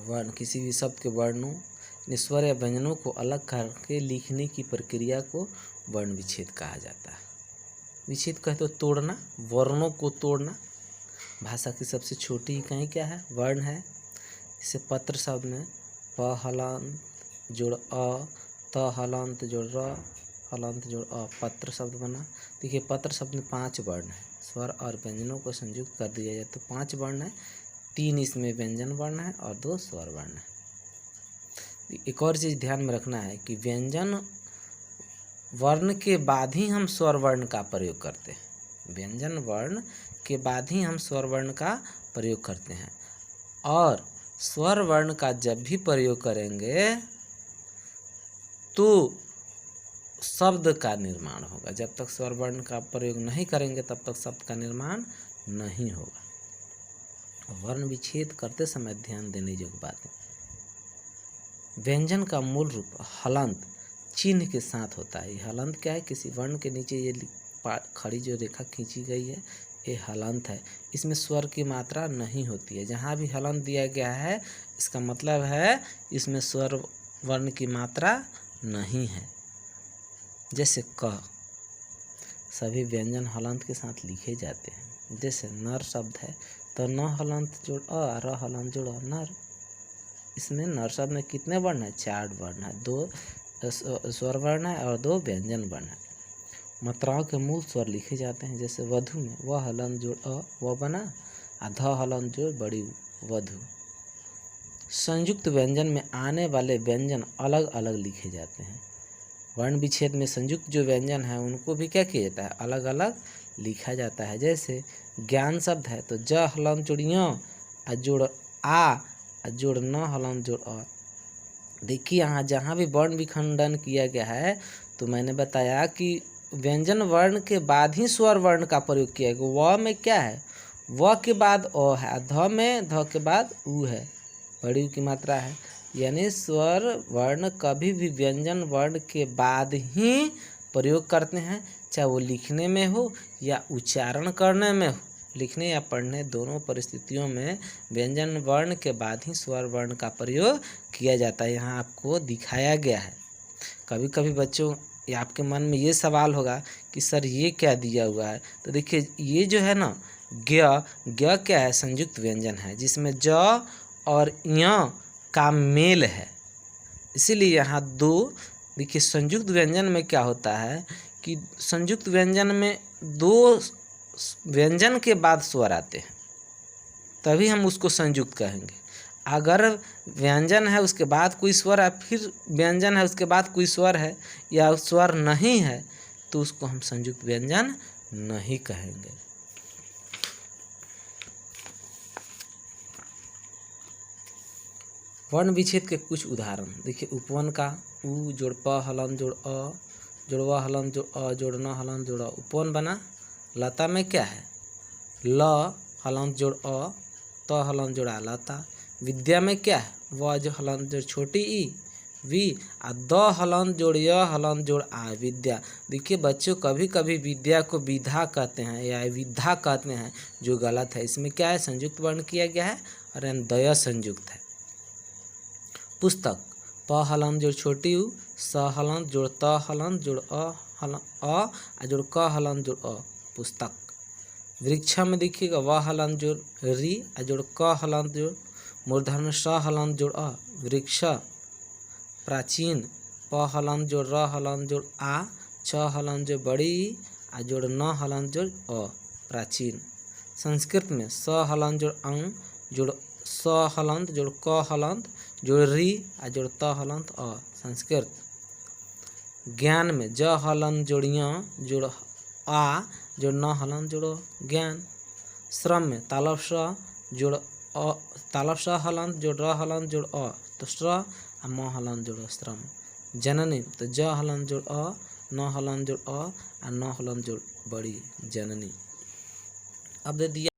वर्ण किसी भी शब्द के वर्णों, स्वर या व्यंजनों को अलग करके लिखने की प्रक्रिया को वर्ण विच्छेद कहा जाता है। विच्छेद कहे तो तोड़ना, वर्णों को तोड़ना। भाषा की सबसे छोटी इकाई क्या है? वर्ण है। इसे पत्र शब्द में प हलंत जोड़ अ, त हलंत जोड़ र, हलंत जोड़ अ, पत्र शब्द बना। देखिए पत्र शब्द में 5 वर्ण है। स्वर और व्यंजनों को संयुक्त कर दिया जाए तो 5 वर्ण है, 3 इसमें व्यंजन वर्ण है और 2 स्वर वर्ण है। एक और चीज़ ध्यान में रखना है कि व्यंजन वर्ण के बाद ही हम स्वर वर्ण का प्रयोग करते हैं। व्यंजन वर्ण के बाद ही हम स्वर वर्ण का प्रयोग करते हैं, और स्वर वर्ण का जब भी प्रयोग करेंगे तो शब्द का निर्माण होगा। जब तक स्वर वर्ण का प्रयोग नहीं करेंगे तब तक शब्द का निर्माण नहीं होगा। वर्ण विच्छेद करते समय ध्यान देने योग्य बात है, व्यंजन का मूल रूप हलंत चिन्ह के साथ होता है। ये हलंत क्या है? किसी वर्ण के नीचे ये खड़ी जो रेखा खींची गई है ये हलंत है। इसमें स्वर की मात्रा नहीं होती है। जहाँ भी हलंत दिया गया है इसका मतलब है इसमें स्वर वर्ण की मात्रा नहीं है। जैसे क, सभी व्यंजन हलंत के साथ लिखे जाते हैं। जैसे नर शब्द है तो न हलंत जोड़ अ, र हलंत जोड़ अ, नर। इसमें नर शब्द में कितने वर्ण है? 4 वर्ण है, 2 स्वर वर्ण है और 2 व्यंजन वर्ण है। मात्राओं के मूल स्वर लिखे जाते हैं। जैसे वधु में व हलंत जोड़ अ, व बना, ध हलंत जोड़ बड़ी वधु। संयुक्त व्यंजन में आने वाले व्यंजन अलग अलग लिखे जाते हैं। वर्ण विच्छेद में संयुक्त जो व्यंजन है उनको भी क्या किया जाता है? अलग अलग लिखा जाता है। जैसे ज्ञान शब्द है तो ज हलंत जोड़ य जोड़ आ जोड़ न हलंत जोड़ अ। देखिए यहाँ जहाँ भी वर्ण विखंडन किया गया है तो मैंने बताया कि व्यंजन वर्ण के बाद ही स्वर वर्ण का प्रयोग किया गया। व में क्या है? व के बाद अ है, ध में ध के बाद उ है, बड़ी उ की मात्रा है। यानी स्वर वर्ण कभी भी व्यंजन वर्ण के बाद ही प्रयोग करते हैं, चाहे वो लिखने में हो या उच्चारण करने में हो। लिखने या पढ़ने दोनों परिस्थितियों में व्यंजन वर्ण के बाद ही स्वर वर्ण का प्रयोग किया जाता है। यहाँ आपको दिखाया गया है। कभी कभी बच्चों या आपके मन में ये सवाल होगा कि सर ये क्या दिया हुआ है? तो देखिए ये जो है ना ज्ञ क्या है? संयुक्त व्यंजन है जिसमें ज और य का मेल है, इसीलिए यहाँ 2। देखिए संयुक्त व्यंजन में क्या होता है कि संयुक्त व्यंजन में 2 व्यंजन के बाद स्वर आते हैं, तभी हम उसको संयुक्त कहेंगे। अगर व्यंजन है उसके बाद कोई स्वर है, फिर व्यंजन है उसके बाद कोई स्वर है या स्वर नहीं है, तो उसको हम संयुक्त व्यंजन नहीं कहेंगे। वर्ण विच्छेद के कुछ उदाहरण देखिए। उपवन का उ जोड़ प हलंत जोड़ अ जोड़ व हलंत जोड़ अ जोड़ न हलंत जोड़ अ, उपवन बना। लता में क्या है? ल हलंत जोड़ अ, त हलंत जोड़ आ, लता। विद्या में क्या है? व जो हलंत जोड़ छोटी ई वी, आ द हलंत जोड़ य हलंत जोड़ आ, विद्या। देखिए बच्चों कभी कभी विद्या को विधा कहते हैं या विद्या कहते हैं, जो गलत है। इसमें क्या है? संयुक्त वर्ण किया गया है और दया संयुक्त है। पुस्तक प हलंत जोड़ छोटी उ, स हलंत जोड़ त हलंत जोड़ अ जोड़ क हलंत जोड़ अ, पुस्तक। वृक्ष में देखिएगा व हलंत जोड़ री जोड़ क हलंत जोड़ मूर्धन में स हलंत जोड़ अ, वृक्ष। प्राचीन प हलंत जोड़ र हलंत जोड़ आ, छ हलंत जोड़ बड़ी जोड़ न हलंत जोड़ अ, प्राचीन। संस्कृत में स हलंत जोड़ अंग जोड़ स हलंत जोड़ क हलंत जोड़ री जोड़ त हलंत अ, संस्कृत। ज्ञान में ज हलंत जोड़ य जोड़ आ जोड़ न हलंत जोड़ ज्ञान। श्रम में तालव स जोड़ अ, तालव स हलंत जोड़ र हलंत जोड़ अ, तो श्र म हलंत जोड़ श्रम। जननी तो ज हलंत जोड़ अ, न हलंत जोड़ अ न हलंत जोड़ बड़ी, जननी। अब दे दिया